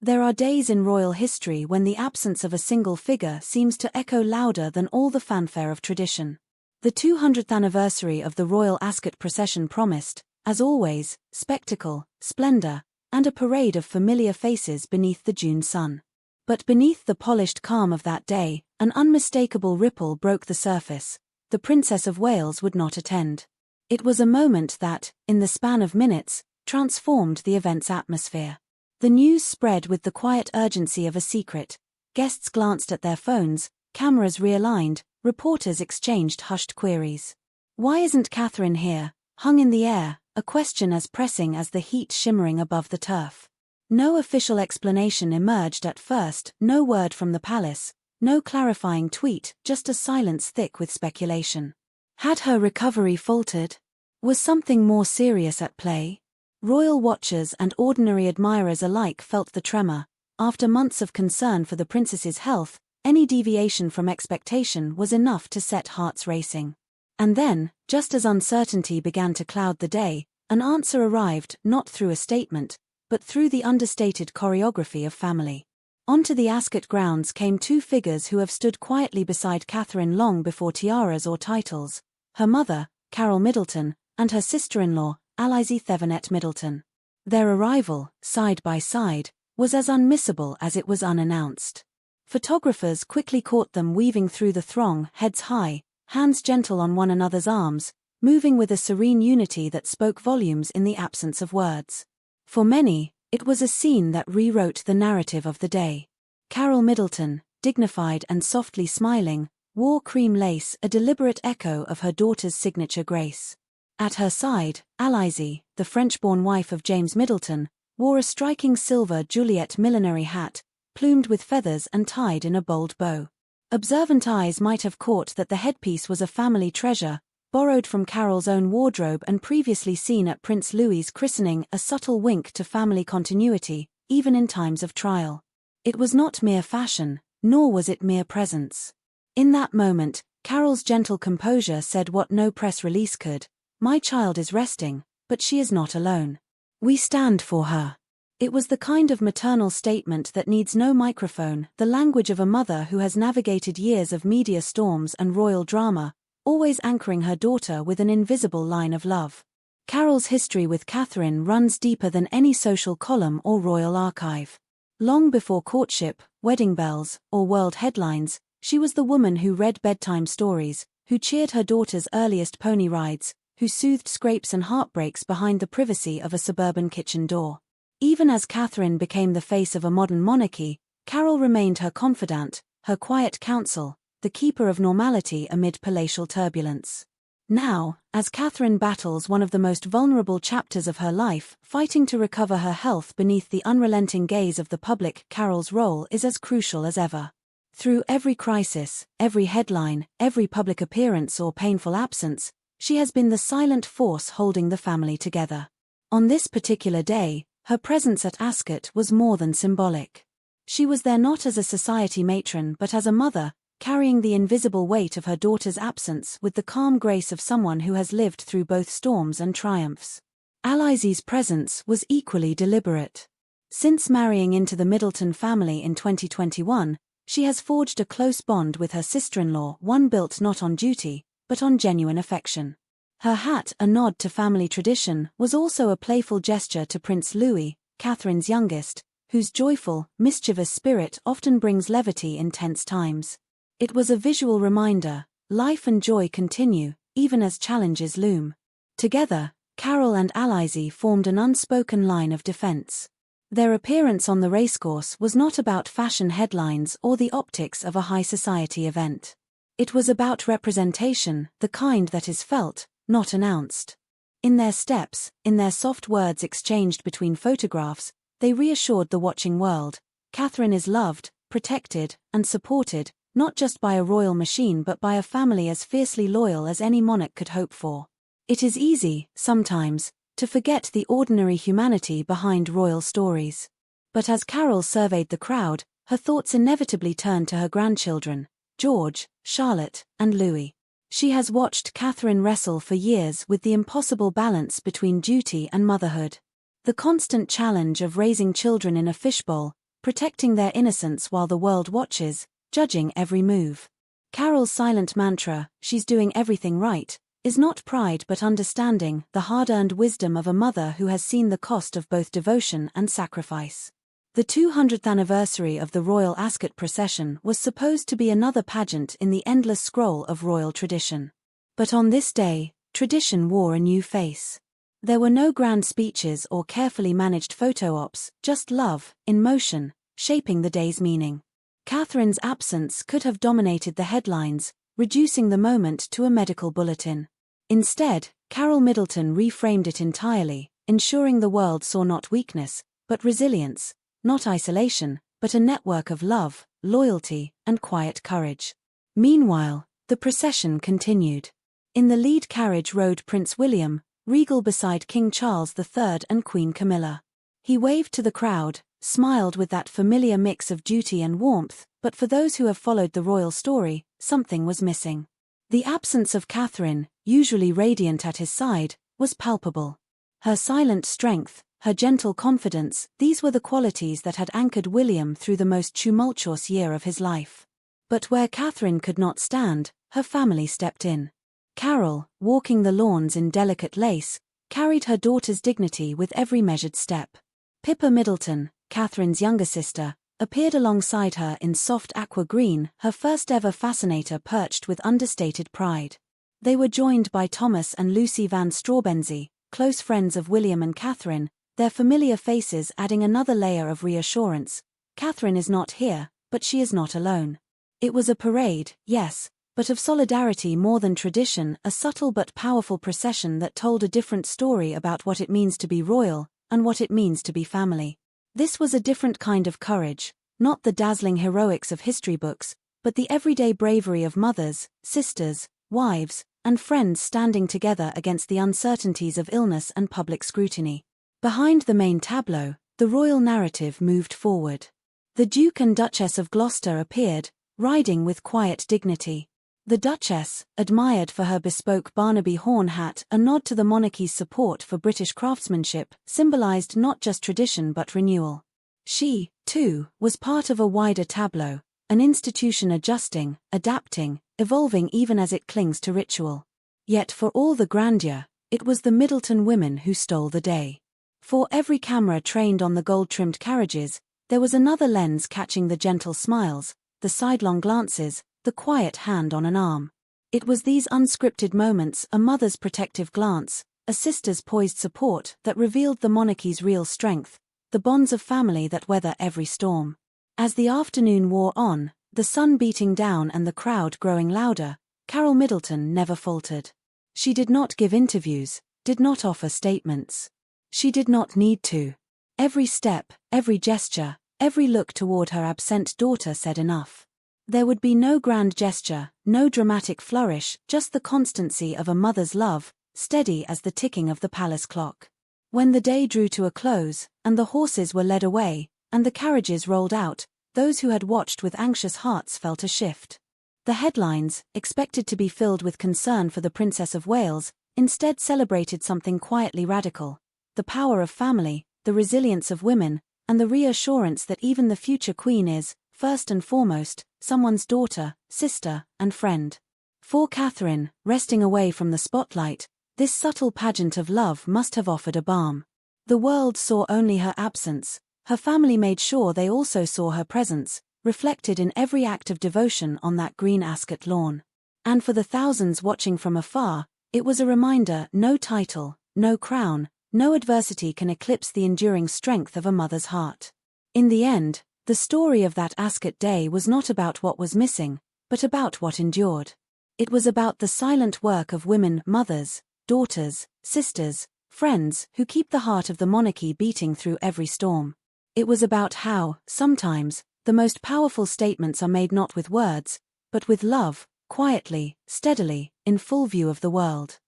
There are days in royal history when the absence of a single figure seems to echo louder than all the fanfare of tradition. The 200th anniversary of the royal Ascot procession promised, as always, spectacle, splendor, and a parade of familiar faces beneath the June sun. But beneath the polished calm of that day, an unmistakable ripple broke the surface. The Princess of Wales would not attend. It was a moment that, in the span of minutes, transformed the event's atmosphere. The news spread with the quiet urgency of a secret. Guests glanced at their phones, cameras realigned, reporters exchanged hushed queries. Why isn't Catherine here? Hung in the air, a question as pressing as the heat shimmering above the turf. No official explanation emerged at first, no word from the palace, no clarifying tweet, just a silence thick with speculation. Had her recovery faltered? Was something more serious at play? Royal watchers and ordinary admirers alike felt the tremor. After months of concern for the princess's health, any deviation from expectation was enough to set hearts racing. And then, just as uncertainty began to cloud the day, an answer arrived, not through a statement, but through the understated choreography of family. Onto the Ascot grounds came two figures who have stood quietly beside Catherine long before tiaras or titles: her mother, Carole Middleton, and her sister-in-law, Kate Middleton. Their arrival, side by side, was as unmissable as it was unannounced. Photographers quickly caught them weaving through the throng, heads high, hands gentle on one another's arms, moving with a serene unity that spoke volumes in the absence of words. For many, it was a scene that rewrote the narrative of the day. Carole Middleton, dignified and softly smiling, wore cream lace, a deliberate echo of her daughter's signature grace. At her side, Kate, the French-born wife of James Middleton, wore a striking silver Juliet millinery hat, plumed with feathers and tied in a bold bow. Observant eyes might have caught that the headpiece was a family treasure, borrowed from Carole's own wardrobe and previously seen at Prince Louis's christening, a subtle wink to family continuity, even in times of trial. It was not mere fashion, nor was it mere presence. In that moment, Carole's gentle composure said what no press release could: "My child is resting, but she is not alone. We stand for her." It was the kind of maternal statement that needs no microphone, the language of a mother who has navigated years of media storms and royal drama, always anchoring her daughter with an invisible line of love. Carole's history with Catherine runs deeper than any social column or royal archive. Long before courtship, wedding bells, or world headlines, she was the woman who read bedtime stories, who cheered her daughter's earliest pony rides, who soothed scrapes and heartbreaks behind the privacy of a suburban kitchen door. Even as Catherine became the face of a modern monarchy, Carole remained her confidant, her quiet counsel, the keeper of normality amid palatial turbulence. Now, as Catherine battles one of the most vulnerable chapters of her life, fighting to recover her health beneath the unrelenting gaze of the public, Carole's role is as crucial as ever. Through every crisis, every headline, every public appearance or painful absence, she has been the silent force holding the family together. On this particular day, her presence at Ascot was more than symbolic. She was there not as a society matron but as a mother, carrying the invisible weight of her daughter's absence with the calm grace of someone who has lived through both storms and triumphs. Kate's presence was equally deliberate. Since marrying into the Middleton family in 2021, she has forged a close bond with her sister-in-law, one built not on duty, but on genuine affection. Her hat, a nod to family tradition, was also a playful gesture to Prince Louis, Catherine's youngest, whose joyful, mischievous spirit often brings levity in tense times. It was a visual reminder: life and joy continue, even as challenges loom. Together, Carole and Kate formed an unspoken line of defense. Their appearance on the racecourse was not about fashion headlines or the optics of a high society event. It was about representation, the kind that is felt, not announced. In their steps, in their soft words exchanged between photographs, they reassured the watching world: Catherine is loved, protected, and supported, not just by a royal machine but by a family as fiercely loyal as any monarch could hope for. It is easy, sometimes, to forget the ordinary humanity behind royal stories. But as Carole surveyed the crowd, her thoughts inevitably turned to her grandchildren, George, Charlotte, and Louis. She has watched Catherine wrestle for years with the impossible balance between duty and motherhood. The constant challenge of raising children in a fishbowl, protecting their innocence while the world watches, judging every move. Carole's silent mantra, "She's doing everything right," is not pride but understanding, the hard-earned wisdom of a mother who has seen the cost of both devotion and sacrifice. The 200th anniversary of the royal Ascot procession was supposed to be another pageant in the endless scroll of royal tradition. But on this day, tradition wore a new face. There were no grand speeches or carefully managed photo ops, just love, in motion, shaping the day's meaning. Catherine's absence could have dominated the headlines, reducing the moment to a medical bulletin. Instead, Carole Middleton reframed it entirely, ensuring the world saw not weakness, but resilience, not isolation, but a network of love, loyalty, and quiet courage. Meanwhile, the procession continued. In the lead carriage rode Prince William, regal beside King Charles III and Queen Camilla. He waved to the crowd, smiled with that familiar mix of duty and warmth, but for those who have followed the royal story, something was missing. The absence of Catherine, usually radiant at his side, was palpable. Her silent strength, her gentle confidence, these were the qualities that had anchored William through the most tumultuous year of his life. But where Catherine could not stand, her family stepped in. Carole, walking the lawns in delicate lace, carried her daughter's dignity with every measured step. Pippa Middleton, Catherine's younger sister, appeared alongside her in soft aqua green, her first-ever fascinator perched with understated pride. They were joined by Thomas and Lucy Van Straubenzee, close friends of William and Catherine, their familiar faces adding another layer of reassurance. Catherine is not here, but she is not alone. It was a parade, yes, but of solidarity more than tradition, a subtle but powerful procession that told a different story about what it means to be royal, and what it means to be family. This was a different kind of courage, not the dazzling heroics of history books, but the everyday bravery of mothers, sisters, wives, and friends standing together against the uncertainties of illness and public scrutiny. Behind the main tableau, the royal narrative moved forward. The Duke and Duchess of Gloucester appeared, riding with quiet dignity. The Duchess, admired for her bespoke Barnaby horn hat, a nod to the monarchy's support for British craftsmanship, symbolized not just tradition but renewal. She, too, was part of a wider tableau, an institution adjusting, adapting, evolving even as it clings to ritual. Yet for all the grandeur, it was the Middleton women who stole the day. For every camera trained on the gold-trimmed carriages, there was another lens catching the gentle smiles, the sidelong glances, the quiet hand on an arm. It was these unscripted moments, a mother's protective glance, a sister's poised support, that revealed the monarchy's real strength, the bonds of family that weather every storm. As the afternoon wore on, the sun beating down and the crowd growing louder, Carole Middleton never faltered. She did not give interviews, did not offer statements. She did not need to. Every step, every gesture, every look toward her absent daughter said enough. There would be no grand gesture, no dramatic flourish, just the constancy of a mother's love, steady as the ticking of the palace clock. When the day drew to a close, and the horses were led away, and the carriages rolled out, those who had watched with anxious hearts felt a shift. The headlines, expected to be filled with concern for the Princess of Wales, instead celebrated something quietly radical: the power of family, the resilience of women, and the reassurance that even the future queen is, first and foremost, someone's daughter, sister, and friend. For Catherine, resting away from the spotlight, this subtle pageant of love must have offered a balm. The world saw only her absence, her family made sure they also saw her presence, reflected in every act of devotion on that green Ascot lawn. And for the thousands watching from afar, it was a reminder: no title, no crown, no adversity can eclipse the enduring strength of a mother's heart. In the end, the story of that Ascot day was not about what was missing, but about what endured. It was about the silent work of women, mothers, daughters, sisters, friends, who keep the heart of the monarchy beating through every storm. It was about how, sometimes, the most powerful statements are made not with words, but with love, quietly, steadily, in full view of the world.